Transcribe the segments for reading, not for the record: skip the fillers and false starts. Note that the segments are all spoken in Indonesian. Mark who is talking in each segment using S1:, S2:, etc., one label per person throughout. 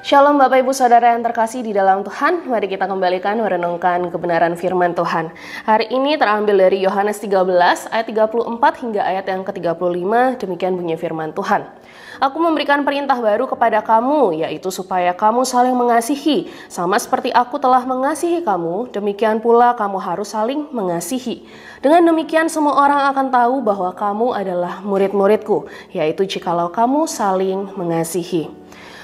S1: Shalom Bapak Ibu Saudara yang terkasih di dalam Tuhan. Mari kita kembalikan merenungkan kebenaran firman Tuhan. Hari ini terambil dari Yohanes 13 ayat 34 hingga ayat yang ke-35. Demikian bunyi firman Tuhan. Aku memberikan perintah baru kepada kamu, yaitu supaya kamu saling mengasihi. Sama seperti aku telah mengasihi kamu, demikian pula kamu harus saling mengasihi. Dengan demikian semua orang akan tahu bahwa kamu adalah murid-muridku, yaitu jikalau kamu saling mengasihi.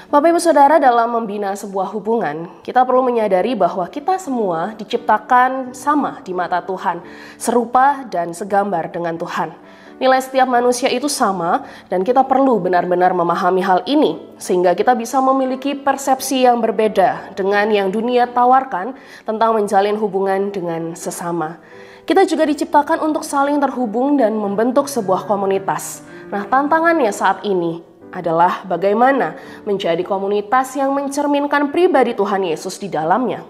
S1: Bapak Ibu Saudara, dalam membina sebuah hubungan, kita perlu menyadari bahwa kita semua diciptakan sama di mata Tuhan, serupa dan segambar dengan Tuhan. Nilai setiap manusia itu sama dan kita perlu benar-benar memahami hal ini sehingga kita bisa memiliki persepsi yang berbeda dengan yang dunia tawarkan tentang menjalin hubungan dengan sesama. Kita juga diciptakan untuk saling terhubung dan membentuk sebuah komunitas. Nah, tantangannya saat ini adalah bagaimana menjadi komunitas yang mencerminkan pribadi Tuhan Yesus di dalamnya.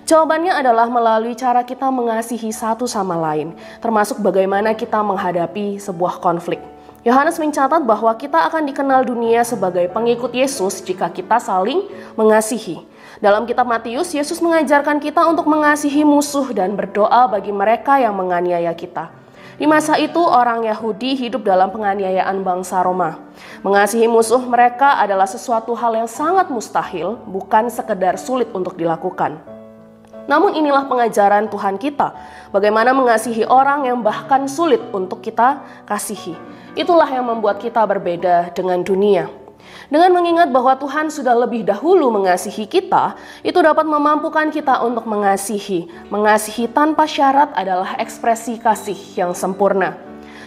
S1: Jawabannya adalah melalui cara kita mengasihi satu sama lain, termasuk bagaimana kita menghadapi sebuah konflik. Yohanes mencatat bahwa kita akan dikenal dunia sebagai pengikut Yesus jika kita saling mengasihi. Dalam kitab Matius, Yesus mengajarkan kita untuk mengasihi musuh dan berdoa bagi mereka yang menganiaya kita. Di masa itu, orang Yahudi hidup dalam penganiayaan bangsa Roma. Mengasihi musuh mereka adalah sesuatu hal yang sangat mustahil, bukan sekedar sulit untuk dilakukan. Namun inilah pengajaran Tuhan kita, bagaimana mengasihi orang yang bahkan sulit untuk kita kasihi. Itulah yang membuat kita berbeda dengan dunia. Dengan mengingat bahwa Tuhan sudah lebih dahulu mengasihi kita, itu dapat memampukan kita untuk mengasihi. Mengasihi tanpa syarat adalah ekspresi kasih yang sempurna.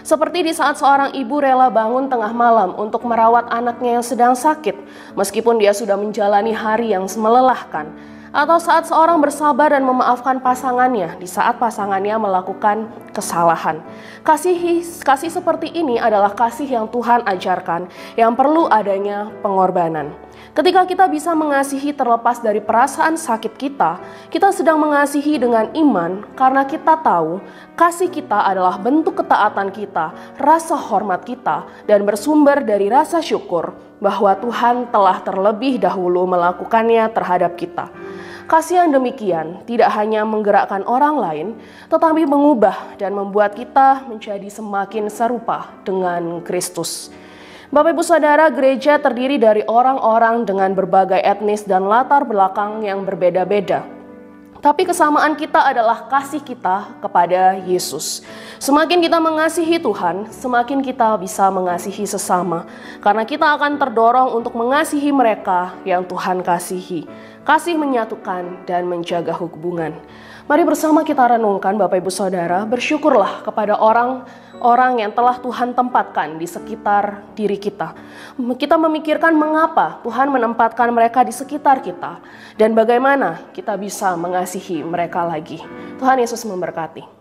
S1: Seperti di saat seorang ibu rela bangun tengah malam untuk merawat anaknya yang sedang sakit, meskipun dia sudah menjalani hari yang melelahkan. Atau saat seorang bersabar dan memaafkan pasangannya di saat pasangannya melakukan kesalahan. Kasih seperti ini adalah kasih yang Tuhan ajarkan, yang perlu adanya pengorbanan. Ketika kita bisa mengasihi terlepas dari perasaan sakit kita sedang mengasihi dengan iman karena kita tahu kasih kita adalah bentuk ketaatan kita, rasa hormat kita, dan bersumber dari rasa syukur bahwa Tuhan telah terlebih dahulu melakukannya terhadap kita. Kasih yang demikian tidak hanya menggerakkan orang lain, tetapi mengubah dan membuat kita menjadi semakin serupa dengan Kristus. Bapak Ibu Saudara, gereja terdiri dari orang-orang dengan berbagai etnis dan latar belakang yang berbeda-beda. Tapi kesamaan kita adalah kasih kita kepada Yesus. Semakin kita mengasihi Tuhan, semakin kita bisa mengasihi sesama. Karena kita akan terdorong untuk mengasihi mereka yang Tuhan kasihi. Kasih menyatukan dan menjaga hubungan. Mari bersama kita renungkan Bapak Ibu Saudara, bersyukurlah kepada orang-orang yang telah Tuhan tempatkan di sekitar diri kita. Kita memikirkan mengapa Tuhan menempatkan mereka di sekitar kita dan bagaimana kita bisa mengasihi mereka lagi. Tuhan Yesus memberkati.